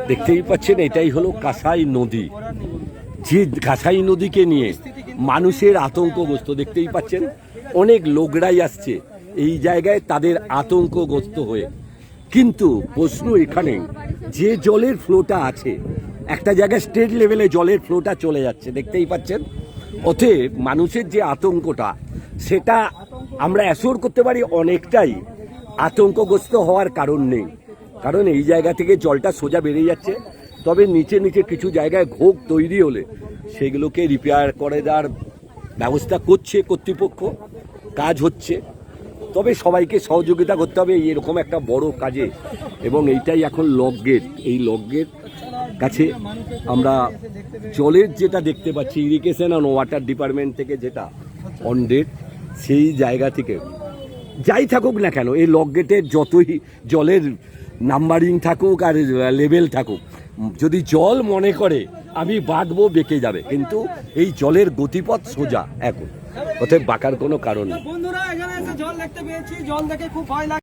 দেখতেই পাচ্ছেন এটাই হলো কাঁসাই নদী। যে কাঁসাই নদীকে নিয়ে মানুষের আতঙ্কগ্রস্ত, দেখতেই পাচ্ছেন অনেক লোকরাই আসছে এই জায়গায় তাদের আতঙ্কগ্রস্ত হয়ে। কিন্তু প্রশ্ন এখানে, যে জলের ফ্লোটা আছে একটা জায়গায় স্টেট লেভেলে জলের ফ্লোটা চলে যাচ্ছে দেখতেই পাচ্ছেন। অতএব মানুষের যে আতঙ্কটা সেটা আমরা অ্যাসিওর করতে পারি অনেকটাই আতঙ্কগ্রস্ত হওয়ার কারণ নেই, কারণ এই জায়গা থেকে জলটা সোজা বেরিয়ে যাচ্ছে। তবে নিচে নিচে কিছু জায়গায় ঘোগ তৈরি হলে সেগুলোকে রিপেয়ার করে দেওয়ার ব্যবস্থা করছে কর্তৃপক্ষ, কাজ হচ্ছে। তবে সবাইকে সহযোগিতা করতে হবে এরকম একটা বড় কাজে। এবং এইটাই এখন লক গেট, এই লক গেট কাছে আমরা জলের যেটা দেখতে পাচ্ছি ইরিগেশন অ্যান্ড ওয়াটার ডিপার্টমেন্ট থেকে যেটা অন ডেট, সেই জায়গা থেকে যাই থাকুক না কেন এই লক গেটের যতই জলের নাম্বারিং থাকুক আর লেভেল থাকুক, যদি জল মনে করে আমি বাঁকবো বেঁকে যাবে, কিন্তু এই জলের গতিপথ সোজা এখন, অতএব বাঁকার কোনো কারণ নেই। বন্ধুরা এখানে এসে জল দেখতে পেয়েছি, জল দেখে খুব ভয় লাগে।